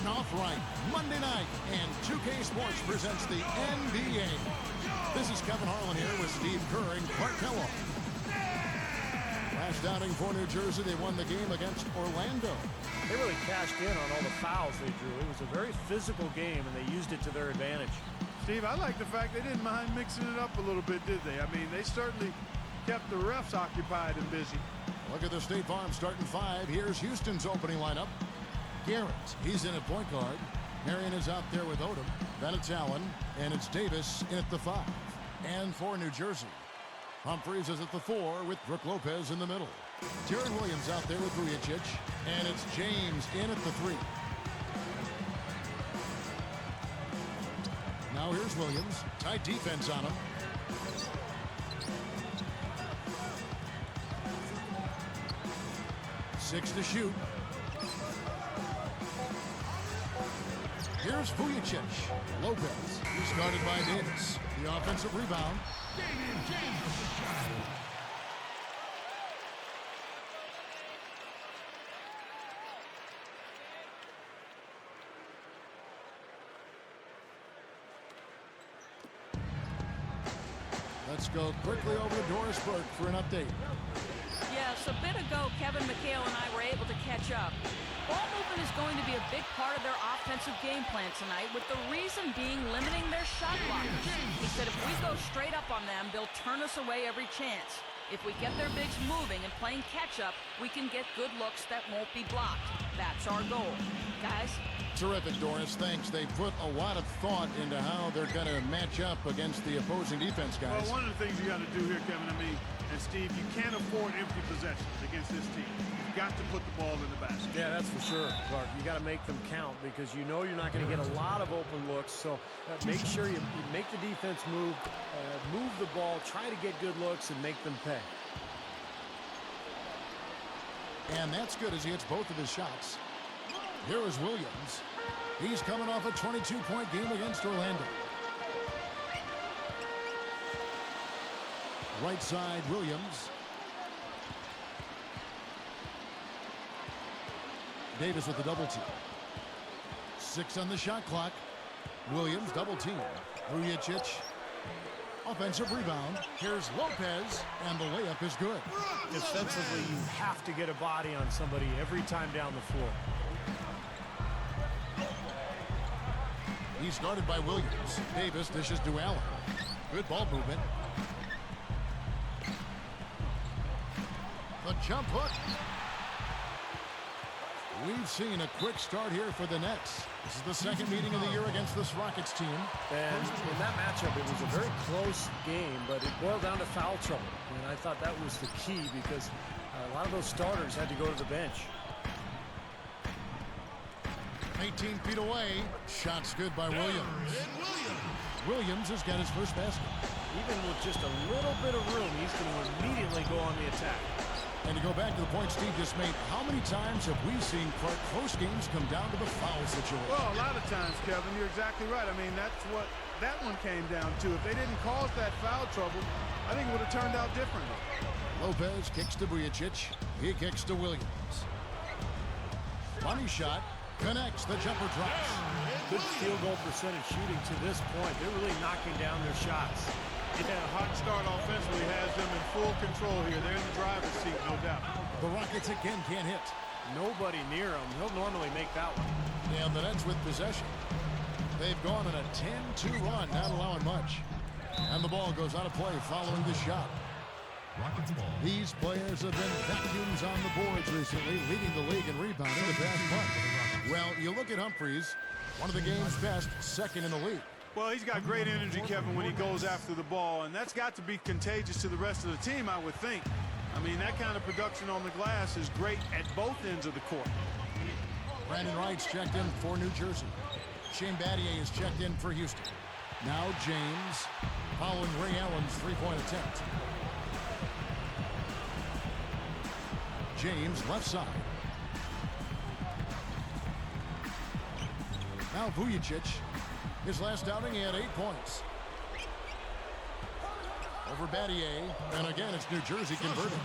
Starting off right, Monday night, and 2K Sports presents the NBA. This is Kevin Harlan here with Steve Kerr and Clark Kellogg. Last outing for New Jersey, they won the game against Orlando. They really cashed in on all the fouls they drew. It was a very physical game, and they used it to their advantage. Steve, I like the fact they didn't mind mixing it up a little bit, did they? I mean, they certainly kept the refs occupied and busy. Look at the State Farm starting five. Here's Houston's opening lineup. Garrett, he's in at point guard. Marion is out there with Odom. Then it's Allen, and it's Davis in at the 5. And for New Jersey, Humphries is at the 4 with Brook Lopez in the middle. Deron Williams out there with Vujacic, and it's James in at the 3. Now here's Williams. Tight defense on him. Six to shoot. Here's Vujacic. Lopez. He's guarded by Davis. The offensive rebound. Let's go quickly over to Doris Burke for an update. Yes, a bit ago, Kevin McHale and I were able to catch up. Ball movement is going to be a big part of their offensive game plan tonight, with the reason being limiting their shot blockers. He said if we go straight up on them, they'll turn us away every chance. If we get their bigs moving and playing catch-up, we can get good looks that won't be blocked. That's our goal. Guys? Terrific, Doris. Thanks. They put a lot of thought into how they're going to match up against the opposing defense, guys. Well, one of the things you got to do here, Kevin, and Steve, you can't afford empty possessions against this team. You've got to put the ball in the basket. Yeah, that's for sure, Clark. You got to make them count because you know you're not going to get a lot of open looks. So make sure you make the defense move the ball, try to get good looks, and make them pay. And that's good as he hits both of his shots. Here is Williams. He's coming off a 22-point game against Orlando. Right side, Williams. Davis with the double team. 6 on the shot clock. Williams double team. Vujacic. Offensive rebound. Here's Lopez, and the layup is good. Defensively, you have to get a body on somebody every time down the floor. He's guarded by Williams. Davis dishes to Allen. Good ball movement. The jump hook. We've seen a quick start here for the Nets. This is the second meeting of the year against this Rockets team. And in that matchup, it was a very close game, but it boiled down to foul trouble. And I thought that was the key because a lot of those starters had to go to the bench. 18 feet away. Shot's good by Williams. Williams has got his first basket. Even with just a little bit of room, he's going to immediately go on the attack. And to go back to the point Steve just made, how many times have we seen Clark close games come down to the foul situation? Well, a lot of times, Kevin, you're exactly right. I mean, that's what that one came down to. If they didn't cause that foul trouble, I think it would have turned out differently. Lopez kicks to Vujacic. He kicks to Williams. Money shot. Connects. The jumper drops. Good field goal percentage shooting to this point. They're really knocking down their shots. Yeah, a hot start offensively has them in full control here. They're in the driver's seat, no doubt. The Rockets again can't hit. Nobody near him. He'll normally make that one. And the Nets with possession. They've gone on a 10-2 run, not allowing much. And the ball goes out of play following the shot. These players have been vacuums on the boards recently, leading the league in rebounding the past month. Well, you look at Humphries, one of the game's best, second in the league. Well, he's got great energy, Kevin, when he goes after the ball, and that's got to be contagious to the rest of the team, I would think. I mean, that kind of production on the glass is great at both ends of the court. Brandon Wright's checked in for New Jersey. Shane Battier is checked in for Houston. Now James, following Ray Allen's three-point attempt. James, left side. Now Vujacic. His last outing, he had 8 points. for Battier. And again, it's New Jersey converting.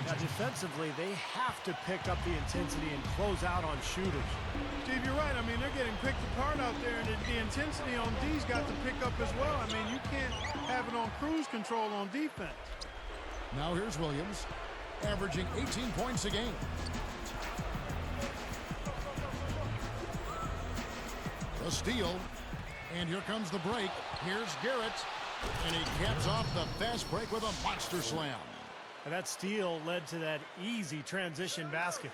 Now, defensively, they have to pick up the intensity and close out on shooters. Steve, you're right. I mean, they're getting picked apart out there, and the intensity on D's got to pick up as well. I mean, you can't have it on cruise control on defense. Now here's Williams, averaging 18 points a game. A steal, and here comes the break. Here's Garrett, and he caps off the fast break with a monster slam. And that steal led to that easy transition basket.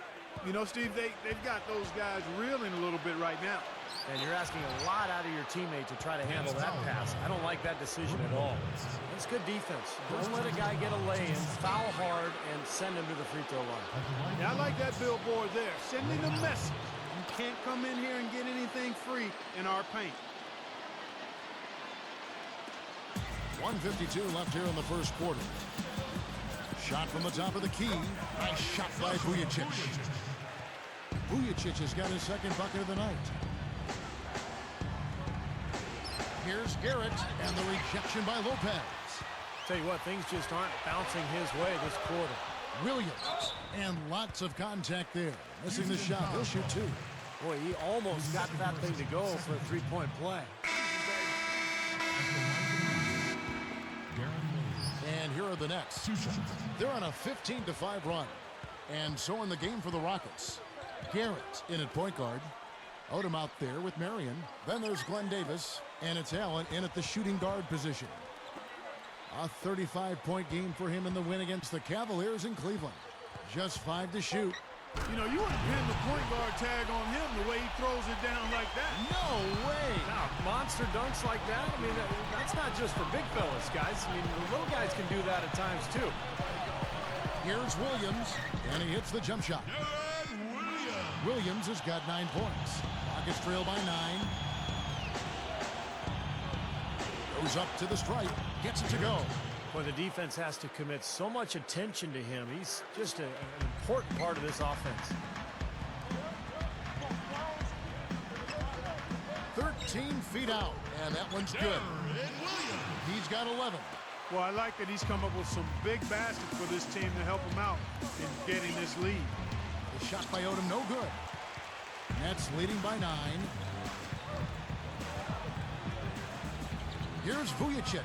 You know, Steve, they've got those guys reeling a little bit right now. And you're asking a lot out of your teammate to try to handle that pass. I don't like that decision at all. It's good defense. Don't let a guy get a lay-in, foul hard, and send him to the free throw line. Yeah, I like that billboard there. Sending a message. You can't come in here and get anything free in our paint. 1:52 left here in the first quarter. Shot from the top of the key. Nice shot by Vujacic. Vujacic has got his second bucket of the night. Here's Garrett, and the rejection by Lopez. Tell you what, things just aren't bouncing his way this quarter. Williams, and lots of contact there. Missing the shot. He'll shoot two. Boy, he almost got that thing to go for a three-point play. And here are the Nets. They're on a 15-5 run. And so in the game for the Rockets. Garrett in at point guard. Odom out there with Marion. Then there's Glenn Davis. And it's Allen in at the shooting guard position. A 35-point game for him in the win against the Cavaliers in Cleveland. Just 5 to shoot. You know, you want to pin the point guard tag on him the way he throws it down like that. No way! Now, monster dunks like that, I mean, that's not just for big fellas, guys. I mean, the little guys can do that at times, too. Here's Williams, and he hits the jump shot. Williams has got 9 points. Rockets trail by 9. Goes up to the stripe, gets it to go. Boy, the defense has to commit so much attention to him. He's just an important part of this offense. 13 feet out, and that one's good. He's got 11. Well, I like that he's come up with some big baskets for this team to help him out in getting this lead. The shot by Odom, no good. Nets leading by 9. Here's Vujacic,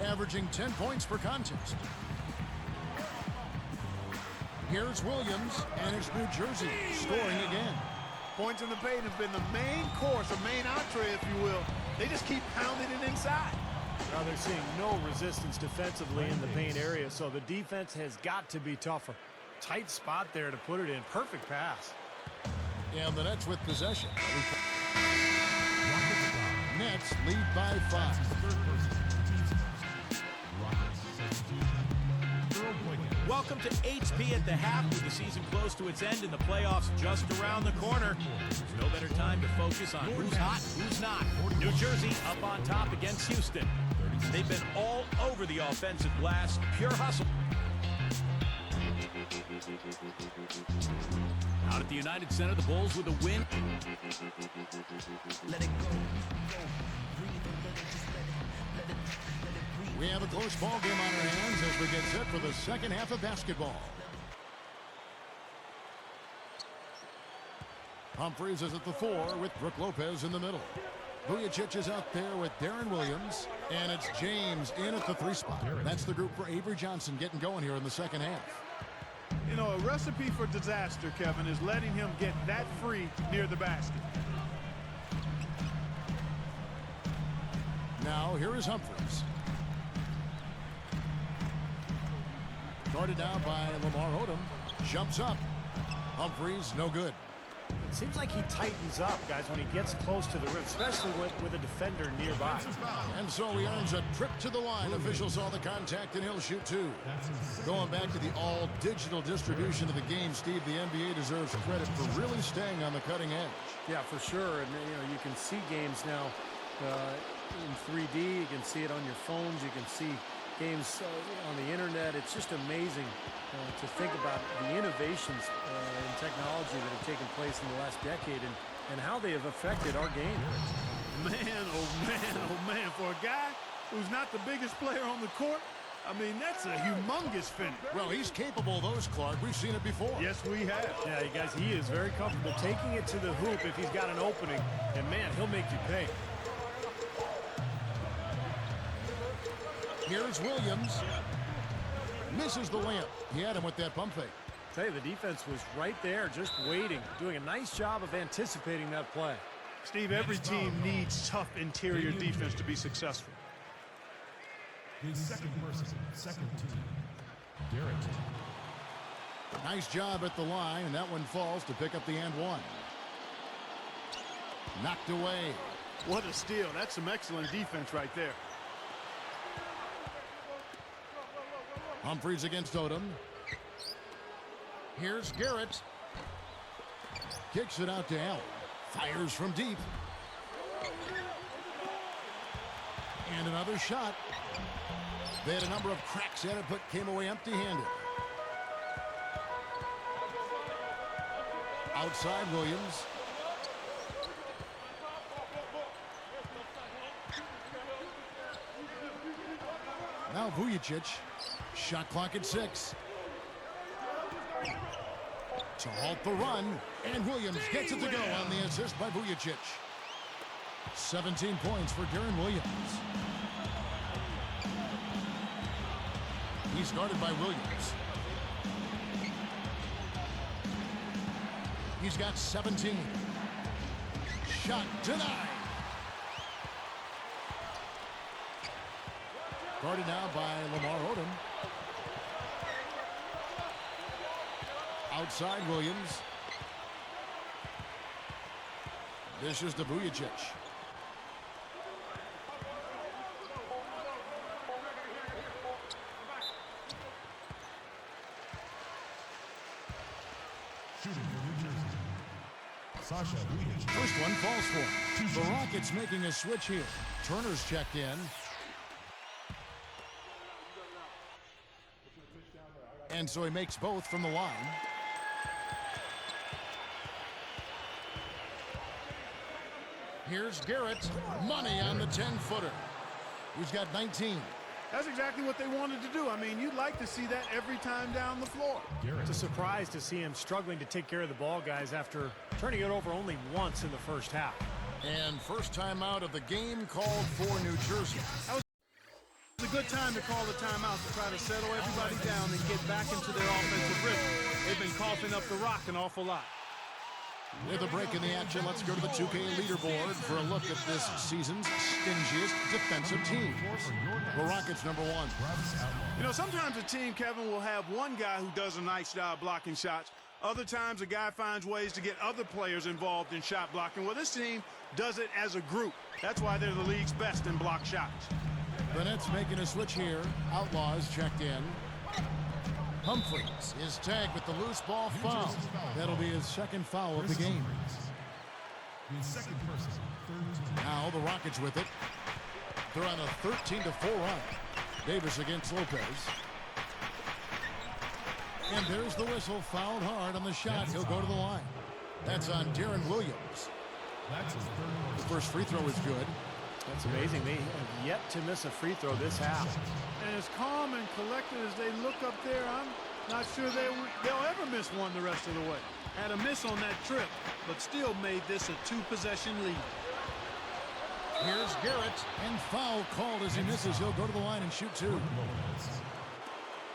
averaging 10 points per contest. Here's Williams, and it's New Jersey scoring again. Points in the paint have been the main course, a main entree, if you will. They just keep pounding it inside. Now they're seeing no resistance defensively in the paint area, so the defense has got to be tougher. Tight spot there to put it in. Perfect pass. And the Nets with possession. Nets lead by 5. Welcome to HP at the half, with the season close to its end and the playoffs just around the corner. There's no better time to focus on who's hot, who's not. New Jersey up on top against Houston. They've been all over the offensive glass, pure hustle. Out at the United Center, the Bulls with a win. Let it go. We have a close ball game on our hands as we get set for the second half of basketball. Humphries is at the 4 with Brook Lopez in the middle. Vujacic is out there with Deron Williams, and it's James in at the 3 spot. That's the group for Avery Johnson getting going here in the second half. You know, a recipe for disaster, Kevin, is letting him get that free near the basket. Now here is Humphries. Guarded now by Lamar Odom. Jumps up. Humphries, no good. It seems like he tightens up, guys, when he gets close to the rim, especially with a defender nearby. And so he earns a trip to the line. Officials saw the contact, and he'll shoot 2. Going back to the all-digital distribution of the game, Steve, the NBA deserves credit for really staying on the cutting edge. Yeah, for sure. And, you know, you can see games now in 3D. You can see it on your phones. You can see games on the internet. It's just amazing to think about the innovations in technology that have taken place in the last decade and how they have affected our game. Man, oh man, oh man. For a guy who's not the biggest player on the court, I mean, that's a humongous finish. Well, he's capable of those, Clark. We've seen it before. Yes, we have. Yeah, you guys, he is very comfortable taking it to the hoop if he's got an opening. And, man, he'll make you pay. Here's Williams. Misses the layup. He had him with that pump fake. Tell you, the defense was right there, just waiting, doing a nice job of anticipating that play. Steve, every team needs tough interior defense to be successful. His second person, second team, Garrett. Nice job at the line, and that one falls to pick up the and one. Knocked away. What a steal. That's some excellent defense right there. Humphries against Odom. Here's Garrett. Kicks it out to Allen. Fires from deep. And another shot. They had a number of cracks at it, but came away empty-handed. Outside Williams. Now Vujacic. Shot clock at 6. To halt the run, and Williams gets it to go on the assist by Vujacic. 17 points for Deron Williams. He's guarded by Williams. He's got 17. Shot denied. Guarded now by Lamar Odom. Outside Williams. This is to Vujacic. Shooting for New Jersey, Sasha Vujacic. First one falls for him. The Rockets making a switch here. Turner's checked in. And so he makes both from the line. Here's Garrett. Money on the 10-footer. He's got 19. That's exactly what they wanted to do. I mean, you'd like to see that every time down the floor. It's a surprise to see him struggling to take care of the ball, guys, after turning it over only once in the first half. And first time out of the game called for New Jersey. It's a good time to call the timeout to try to settle everybody down and get back into their offensive rhythm. They've been coughing up the rock an awful lot. With a break in the action, let's go to the 2K leaderboard for a look at this season's stingiest defensive team. The Rockets #1. You know, sometimes a team, Kevin, will have one guy who does a nice job blocking shots. Other times a guy finds ways to get other players involved in shot blocking. Well, this team does it as a group. That's why they're the league's best in block shots. The Nets making a switch here. Outlaws checked in. Humphries is tagged with the loose ball foul. That'll be his second foul of the game. His second person, third team. Now the Rockets with it. They're on a 13-4 run. Davis against Lopez. And there's the whistle. Fouled hard on the shot. He'll go to the line. That's on Deron Williams. That's his third The first free throw is good. That's amazing. They have yet to miss a free throw this half. And as calm and collected as they look up there, I'm not sure they'll ever miss one the rest of the way. Had a miss on that trip, but still made this a 2-possession lead. Here's Garrett, and foul called as he misses. He'll go to the line and shoot 2.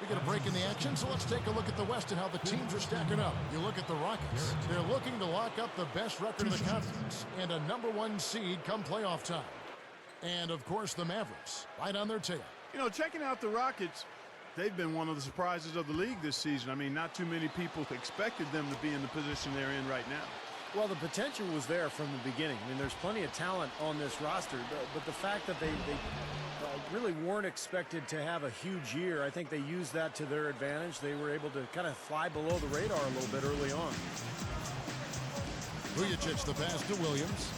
We get a break in the action, so let's take a look at the West and how the teams are stacking up. You look at the Rockets. They're looking to lock up the best record of the conference and a #1 seed come playoff time. And, of course, the Mavericks right on their tail. You know, checking out the Rockets, they've been one of the surprises of the league this season. I mean, not too many people expected them to be in the position they're in right now. Well, the potential was there from the beginning. I mean, there's plenty of talent on this roster, but the fact that they really weren't expected to have a huge year, I think they used that to their advantage. They were able to kind of fly below the radar a little bit early on. Vujacic the pass to Williams.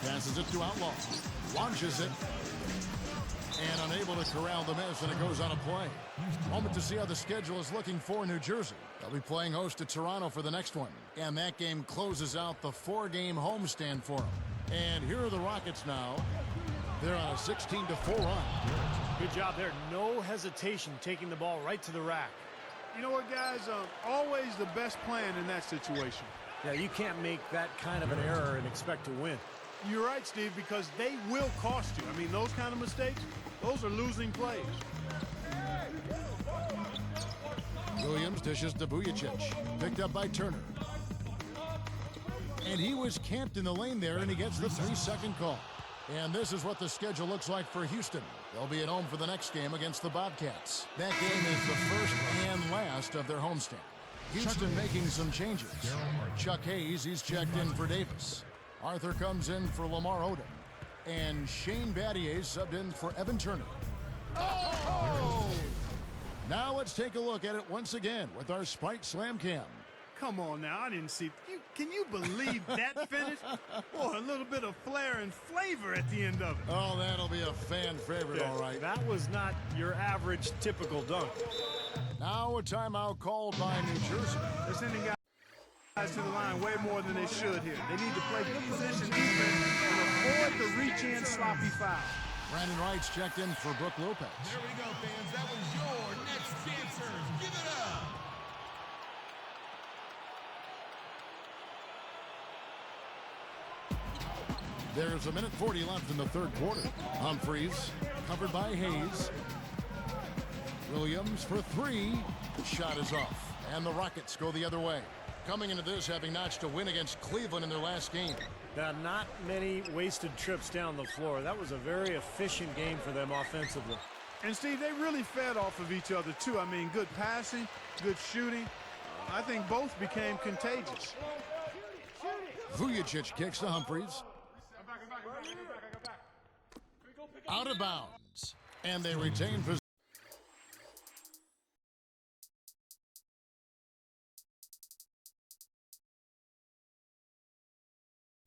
Passes it to Outlaw. Launches it. And unable to corral the miss, and it goes on a play. Moment to see how the schedule is looking for New Jersey. They'll be playing host to Toronto for the next one. And that game closes out the 4-game homestand for them. And here are the Rockets now. They're on a 16-4 run. Good job there. No hesitation taking the ball right to the rack. You know what, guys? Always the best plan in that situation. Yeah, you can't make that kind of an error and expect to win. You're right, Steve, because they will cost you. I mean, those kind of mistakes, those are losing plays. Williams dishes to Vujacic. Picked up by Turner. And he was camped in the lane there, and he gets the 3-second call. And this is what the schedule looks like for Houston. They'll be at home for the next game against the Bobcats. That game is the first and last of their homestand. Houston making some changes. Chuck Hayes, he's checked in for Davis. Arthur comes in for Lamar Odom. And Shane Battier subbed in for Evan Turner. Oh! Now let's take a look at it once again with our Sprite Slam Cam. Come on now, I didn't see. Can you believe that finish? Boy, a little bit of flair and flavor at the end of it. Oh, that'll be a fan favorite, all right. That was not your average typical dunk. Now a timeout called by New Jersey. They're sending guys to the line way more than they should here. They need to play good position defense and avoid the reach-in sloppy foul. Brandon Wright's checked in for Brooke Lopez. There we go, fans. That was your next dancers. Give it up. There's 1:40 left in the third quarter. Humphries covered by Hayes. Williams for three. Shot is off. And the Rockets go the other way. Coming into this having notched a win against Cleveland in their last game. Now, not many wasted trips down the floor. That was a very efficient game for them offensively. And, Steve, they really fed off of each other, too. I mean, good passing, good shooting. I think both became contagious. Vujacic kicks to Humphries. Out of bounds. And they retain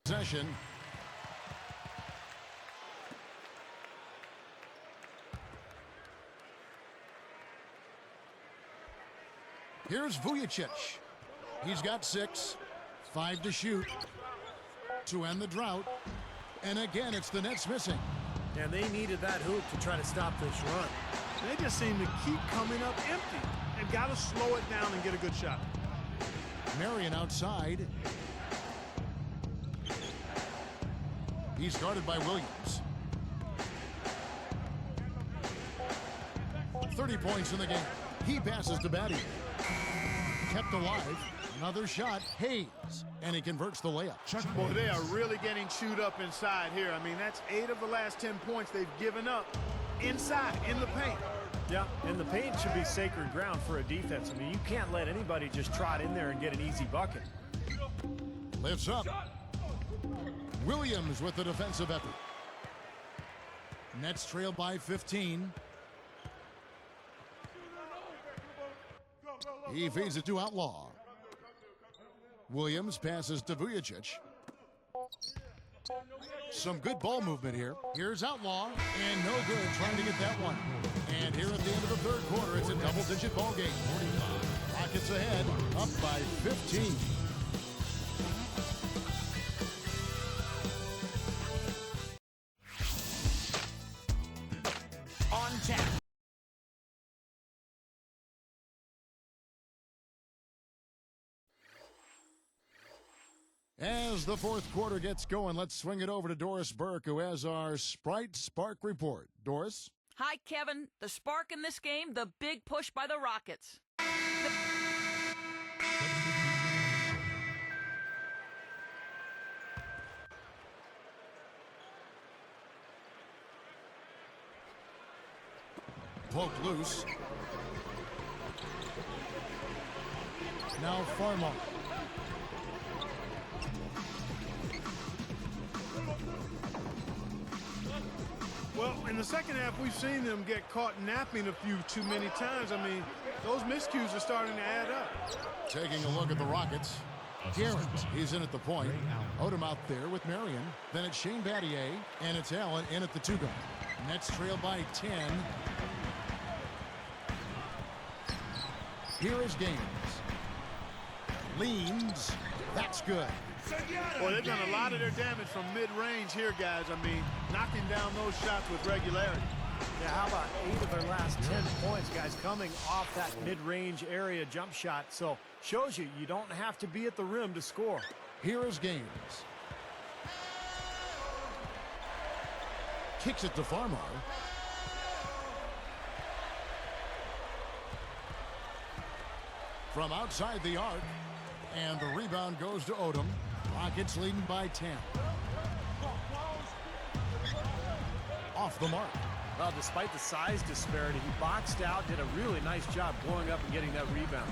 possession. Here's Vujacic. He's got 6, 5 to shoot to end the drought. And again, it's the Nets missing. And they needed that hoop to try to stop this run. They just seem to keep coming up empty. They've got to slow it down and get a good shot. Marion outside. He's guarded by Williams. 30 points in the game. He passes to Battier. Kept alive. Another shot. Hayes. And he converts the layup. Boy, they are really getting chewed up inside here. I mean, that's 8 of the last 10 points they've given up inside, in the paint. Yeah, and the paint should be sacred ground for a defense. I mean, you can't let anybody just trot in there and get an easy bucket. Lifts up. Williams with the defensive effort. Nets trail by 15. He feeds it to Outlaw. Williams passes to Vujacic. Some good ball movement here. Here's Outlaw, and no good trying to get that one. And here at the end of the third quarter, it's a double-digit ball game. Rockets ahead, up by 15. On tap. As the fourth quarter gets going, let's swing it over to Doris Burke, who has our Sprite Spark report. Doris? Hi, Kevin. The spark in this game, the big push by the Rockets. Poked loose. Now Farmar. Well, in the second half, we've seen them get caught napping a few too many times. I mean, those miscues are starting to add up. Taking a look at the Rockets. Garrett, he's in at the point. Odom out there with Marion. Then it's Shane Battier, and it's Allen in at the 2-guard. Nets trail by 10. Here is Gaines. Leans. That's good. Well, they've done a lot of their damage from mid-range here, guys. I mean, knocking down those shots with regularity. Yeah, how about 8 of their last 10 points, guys, coming off that mid-range area jump shot. So shows you don't have to be at the rim to score. Here is Gaines. Kicks it to Farmar. From outside the arc, and the rebound goes to Odom. Rockets leading by 10. Off the mark. Well, despite the size disparity, he boxed out, did a really nice job blowing up and getting that rebound.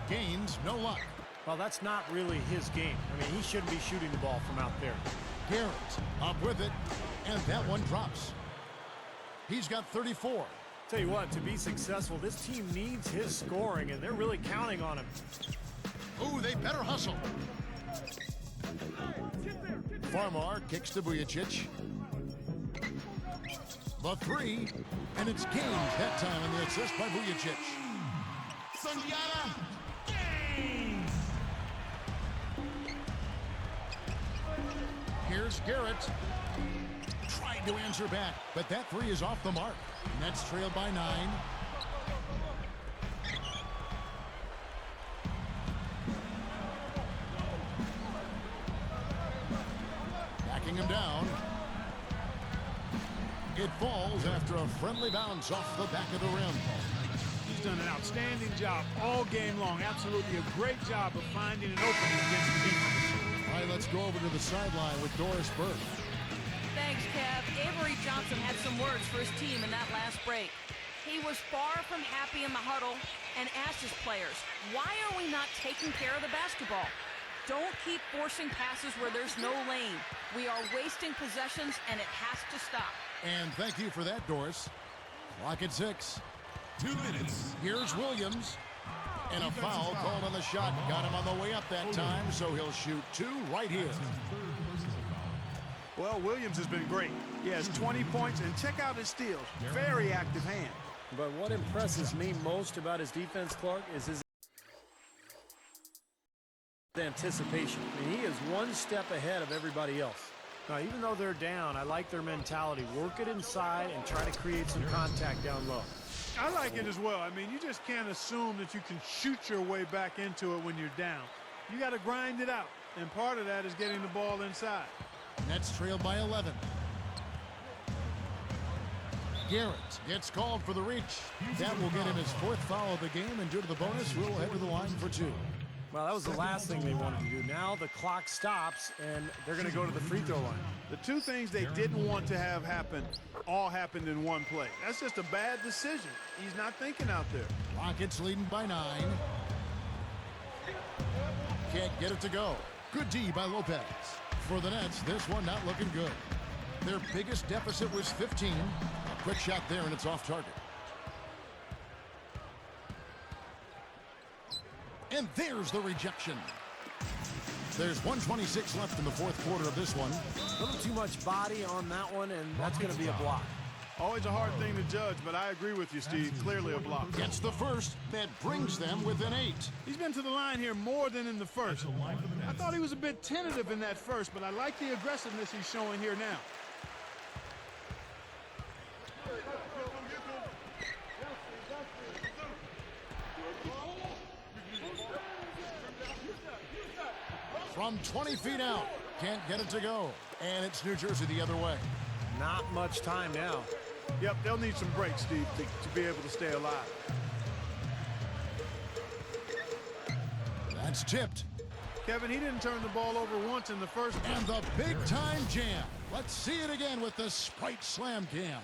Gaines, no luck. Well, that's not really his game. I mean, he shouldn't be shooting the ball from out there. Garrett up with it, and that one drops. He's got 34. Tell you what, to be successful, this team needs his scoring, and they're really counting on him. Ooh, they better hustle. Farmar kicks to Vujicic. The three, and it's Gaines that time in the assist by Vujicic. Here's Garrett. Tried to answer back, but that three is off the mark. Nets trailed by 9. Backing him down. It falls after a friendly bounce off the back of the rim. He's done an outstanding job all game long. Absolutely a great job of finding an opening against the defense. All right, let's go over to the sideline with Doris Burke. Thanks, Kev. Avery Johnson had some words for his team in that last break. He was far from happy in the huddle and asked his players, why are we not taking care of the basketball? Don't keep forcing passes where there's no lane. We are wasting possessions, and it has to stop. And thank you for that, Doris. Clock at 6. 2 minutes. Here's Williams. And a foul called on the shot. Got him on the way up that time, so he'll shoot 2 right here. Well, Williams has been great. He has 20 points, and check out his steals. Very active hand. But what impresses me most about his defense, Clark, is his anticipation. I mean, he is one step ahead of everybody else. Now, even though they're down, I like their mentality. Work it inside and try to create some contact down low. I like it as well. I mean, you just can't assume that you can shoot your way back into it when you're down. You got to grind it out, and part of that is getting the ball inside. Nets trailed by 11. Garrett gets called for the reach. That will get him his 4th foul of the game, and due to the bonus, we'll head to the line for 2. Well, that was the last thing they wanted to do. Now the clock stops, and they're going to go to the free throw line. The 2 things they didn't want to have happen all happened in one play. That's just a bad decision. He's not thinking out there. Rockets leading by 9. Can't get it to go. Good D by Lopez. For the Nets, this one not looking good. Their biggest deficit was 15. A quick shot there, and it's off target. And there's the rejection. There's 1:26 left in the 4th quarter of this one. A little too much body on that one, and that's going to be a block. Always a hard thing to judge, but I agree with you, Steve. Clearly a block. Gets the first. That brings them within 8. He's been to the line here more than in the first. I thought he was a bit tentative in that first, but I like the aggressiveness he's showing here now. From 20 feet out. Can't get it to go. And it's New Jersey the other way. Not much time now. Yep, they'll need some breaks, Steve, to be able to stay alive. That's tipped. Kevin, he didn't turn the ball over once in the first. And the big-time jam. Let's see it again with the Sprite Slam Cam.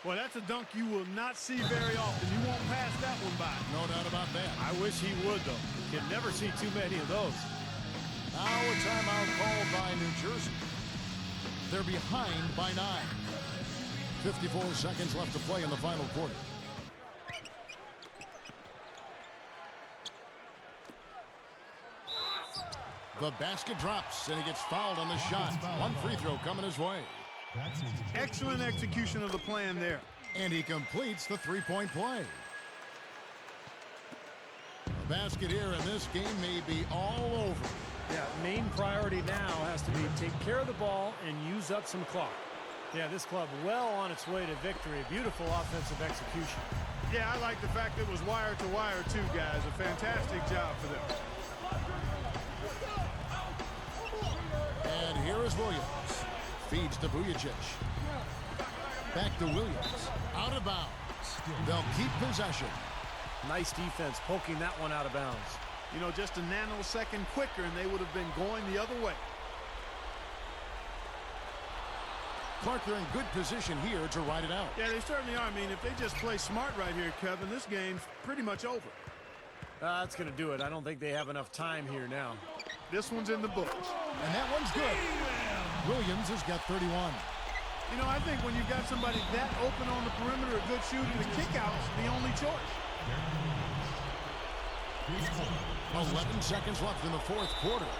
Well, that's a dunk you will not see very often. You won't pass that one by. No doubt about that. I wish he would, though. You can never see too many of those. Now a timeout called by New Jersey. They're behind by 9. 54 seconds left to play in the final quarter. The basket drops, and he gets fouled on the shot. One free throw coming his way. Excellent execution of the plan there. And he completes the three-point play. The basket here in this game may be all over. Yeah, main priority now has to be take care of the ball and use up some clock. Yeah, this club well on its way to victory. Beautiful offensive execution. Yeah, I like the fact it was wire to wire too, guys. A fantastic job for them. And here is Williams. Feeds to Vujacic. Back to Williams. Out of bounds. They'll keep possession. Nice defense poking that one out of bounds. You know, just a nanosecond quicker and they would have been going the other way. Clark, they're in good position here to ride it out. Yeah, they certainly are. I mean, if they just play smart right here, Kevin, this game's pretty much over. That's going to do it. I don't think they have enough time here now. This one's in the books. And that one's good. Williams has got 31. You know, I think when you've got somebody that open on the perimeter, a good shooter, the kickout's the only choice. 11 seconds left in the fourth quarter.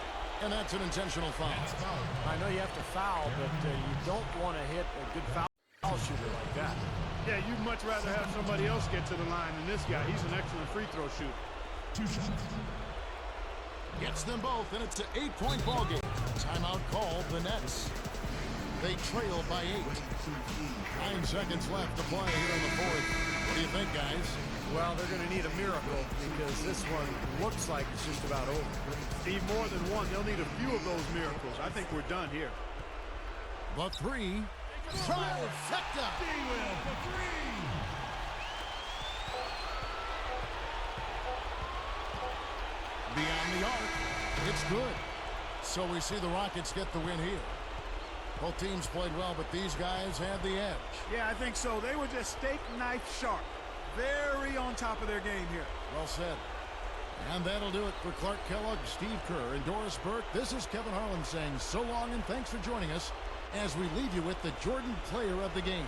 And that's an intentional foul. I know you have to foul, but you don't want to hit a good foul shooter like that. Yeah, you'd much rather have somebody else get to the line than this guy. He's an excellent free throw shooter. 2 shots. Gets them both, and it's an 8-point ball game. Timeout called the Nets. They trail by 8. 9 seconds left to play here in the fourth. What do you think, guys? Well, they're going to need a miracle because this one looks like it's just about over. Need more than one. They'll need a few of those miracles. I think we're done here. The three. Trifecta. Beyond the arc. It's good. So we see the Rockets get the win here. Both teams played well, but these guys had the edge. Yeah, I think so. They were just steak knife sharp. Very on top of their game here. Well said. And that'll do it for Clark Kellogg, Steve Kerr, and Doris Burke. This is Kevin Harlan saying so long and thanks for joining us as we leave you with the Jordan player of the game.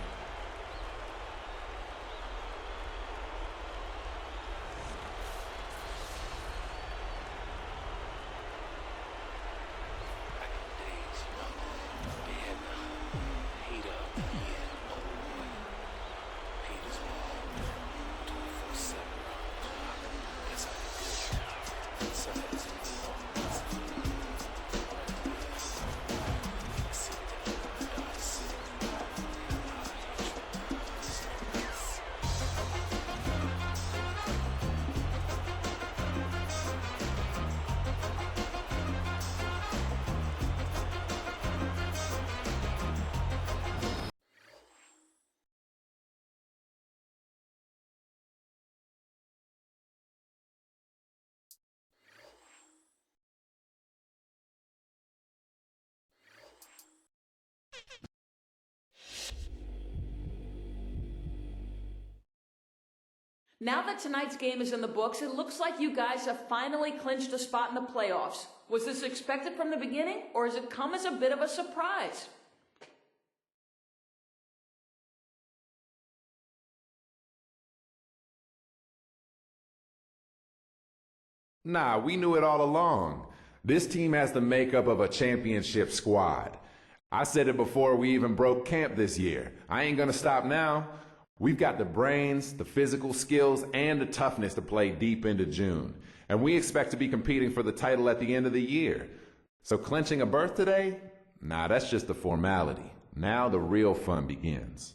Now that tonight's game is in the books, it looks like you guys have finally clinched a spot in the playoffs. Was this expected from the beginning, or has it come as a bit of a surprise? Nah, we knew it all along. This team has the makeup of a championship squad. I said it before we even broke camp this year. I ain't gonna stop now. We've got the brains, the physical skills, and the toughness to play deep into June. And we expect to be competing for the title at the end of the year. So clinching a berth today? Nah, that's just a formality. Now the real fun begins.